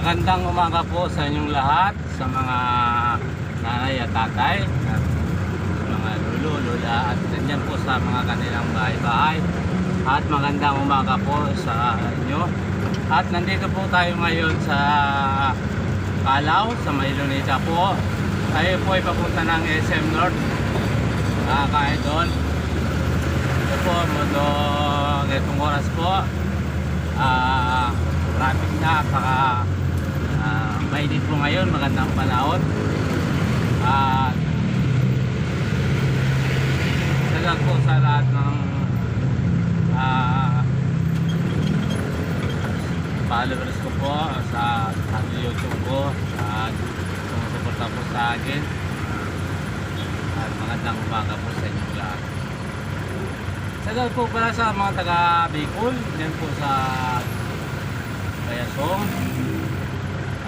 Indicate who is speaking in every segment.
Speaker 1: Magandang umaga po sa inyong lahat, sa mga nanay at tatay, at sa mga lolo, lola, at ganyan po sa mga kanilang bahay-bahay. At magandang umaga po sa inyo. At nandito po tayo ngayon sa Calao, sa Maylonita po. Tayo po ay papunta ng SM North, mga ka-idol. Ito po, mundo ngayong oras po. Traffic na, saka mainit po ngayon, magandang panahon. Salam po sa lahat ng followers ko po sa YouTube ko at sumusuporta po sa akin. At magandang umaga po sa inyo lahat. Salam po pala sa mga taga Bicol, yan po sa Bayasong,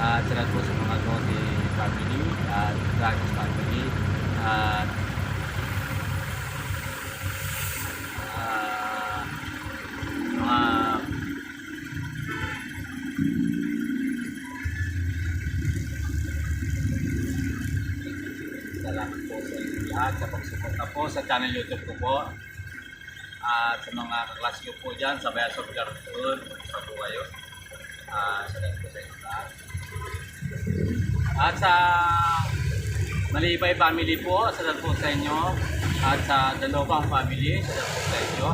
Speaker 1: at sila po sa mga Toti family at Dragos family at mga salamat po sa inyo lahat sa pagsuporta po sa channel YouTube ko po at sa mga kaklas ko po dyan sa Bayasong Garton sa Bukayo. Salamat po sa inyo lahat. At sa Malibay family po, salamat po sa inyo. At sa Dalawang family, salamat po sa inyo.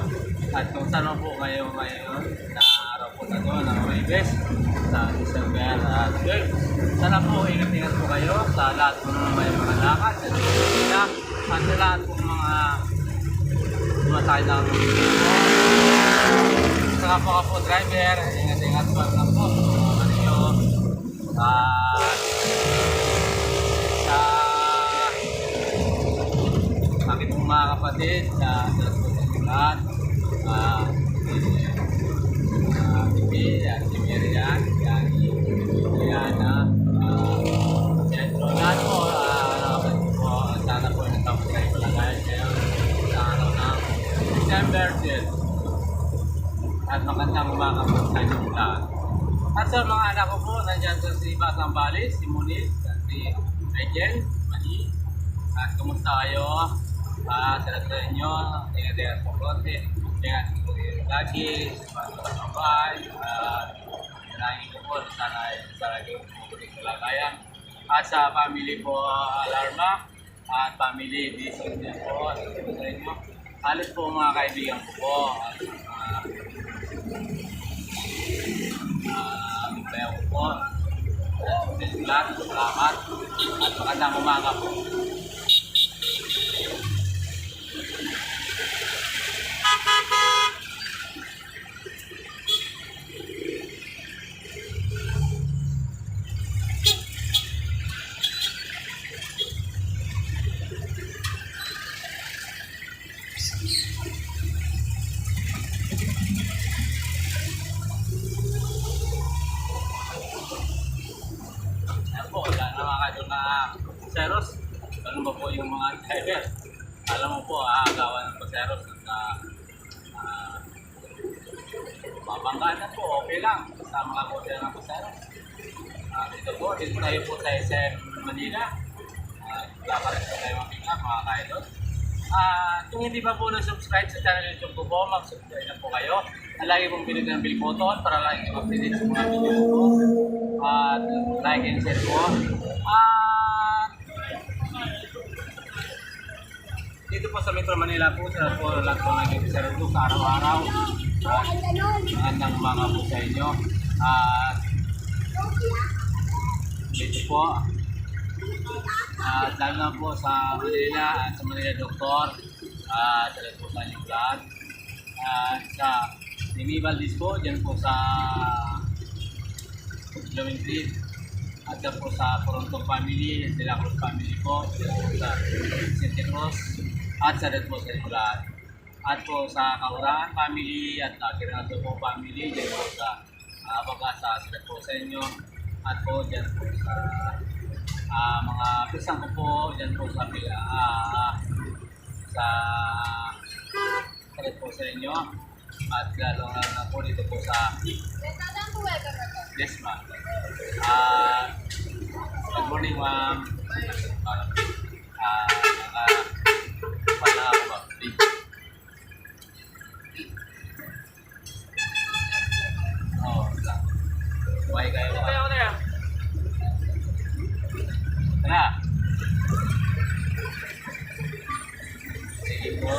Speaker 1: At kung saan po ngayon na araw po na ito, ng Reyes, sa December 12. Sana po, ingat-ingat po kayo sa lahat po ng may mga lakad, sa Pilipinas, at sa lahat po mga tumatay ng saka po driver, ingat-ingat po lang po at sa aking mga kapatid sa lahat Bibi at si Miriam Diana lahat po nakapatid po sana po natapos kayo palagayan kayo sa araw ng December 10 at magandang umaga po sa inyong lahat. At sa mga anak ko po, nandiyan sa si Batang Bali, si Munit, si Angel, Mani. At kumusta kayo? Salamat sa inyo. Ingat-ingat po konti. Ingat po lagi. Sa bahay. Nangin ko po, sana kayo mabuting kalagayan. At sa family po, Alarma. At family, Disney din po. Salamat sa inyo. Halos po mga kaibigan ko po. Kaya ko po. Salamat. At magandang umaga po. Paseros, ano ba po yung mga driver? Alam mo po, aagawan ng paseros na mabanggaan na po, okay lang sa mga kote ng paseros. Dito tayo po sa SM Manila. Wala pa rin po tayo mapiga, mga kaidol. Kung hindi pa po na-subscribe sa channel YouTube ko po, mag-subscribe na po kayo. Lagi pong pinag ng bell button para lagi yung update sa mga video ko. At like and share po. Dito po sa Metro Manila po, sila po lahat po nag-serve sa araw-araw. Magandang umaga po sa inyo. Dito po. Lalo na po sa Manila at sa Manila Doktor. Sila po sa inyong lahat. Sa Nimi Valdez po, dyan po sa Blowing Creek. At dyan po sa Toronto family, sila Cruz family po. Dyan po sa Santa Cruz. At sa rin po sa inyo lahat. At po sa Kauraan family at Kiranado po family, dyan po sa Pagasa, sila po sa inyo. At po dyan po sa mga pisang ko po, dyan po sa sila po sa inyo. At lalo na po dito po sa Yes, ma'am. Good morning, ma'am. Wala ako, ma'am. Oo, lang. Buhay kayo, ma'am. Tara. Sige po.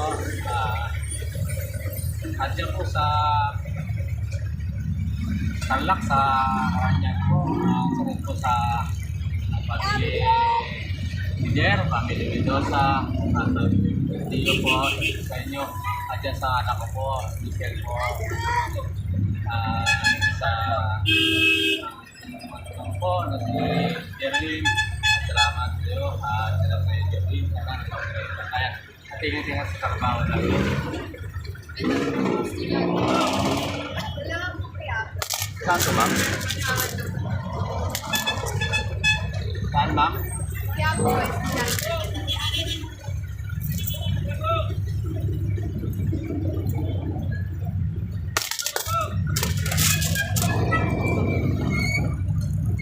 Speaker 1: Andiyan po sa Tarlac sa Karanyag po. Sunod po sa Pamili Lider, Pamili Mendoza, Tio po sa inyo. Andiyan sa anak ko po, Michelle po. Sa po na si Jerwin. Salamat sa iyo. Salamat sa iyo, Jerwin. Salamat sa iyo. At ingat-ingat sa trabaho natin. Saan to, ma'am? Saan, ma'am?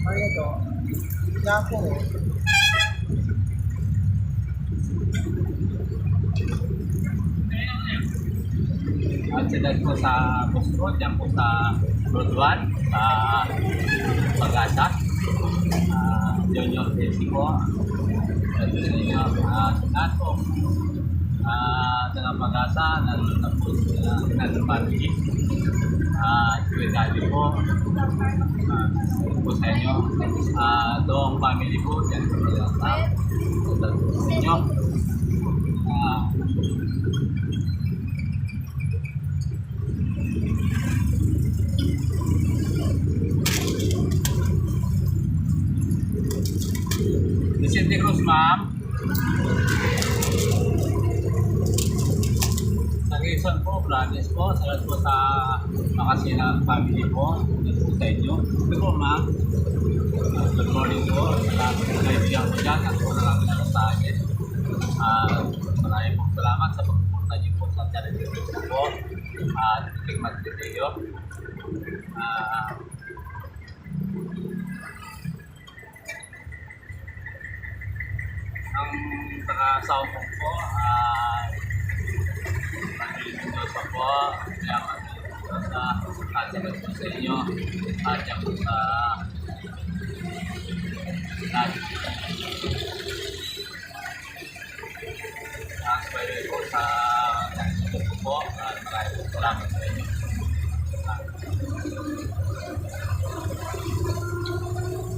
Speaker 2: Ano to? Yapo.
Speaker 1: At sila po sa Post Road, yan po sa Road 1, sa Pag-asa. Junior Desi po. At sa inyo, lahat po. Sa Pag-asa, nandun na po sila ng family. Kuwetali po. Po sa inyo. Doong family po, yan po sila sa inyo. Vicente Cruz, ma'am. Sa Quezon po, Blanes po. Salamat po sa Makasina family po. Salamat po sa inyo. Ito po, ma'am. Good morning po. Salamat po kaibigan ko dyan. At po nalang sa akin. Maraming po salamat sa pagpupunta niyo po sa charity po. Titik Magdideo. Ang taga-South po, Mendoza po, salamat po sa kasagat po sa inyo, at yan po sa transfer po sa kasagat po, maraming po salamat sa inyo.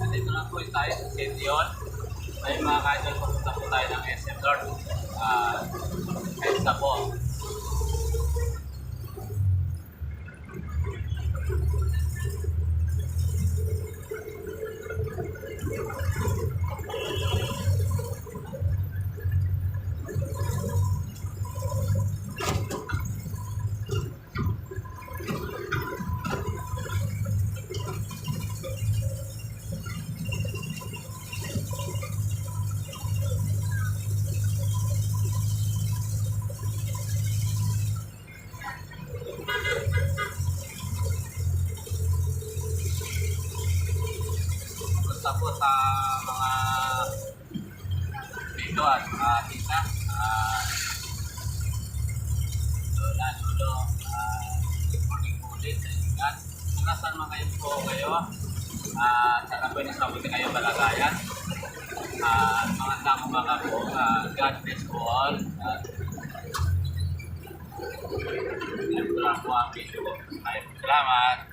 Speaker 1: Nandito lang po tayo sa Sendion. Ay mga kaidol, pupunta po tayo ng SM North. Kahit po. Pupunta po sa mga dito at tita. Lola, lolo. Good morning po ulit sa inyo. Kung nasaan man kayo po kayo, sana po nasabuti kayo balagayan. Mga tamo mga po, God bless po all. Ito lang po ang video. Salamat.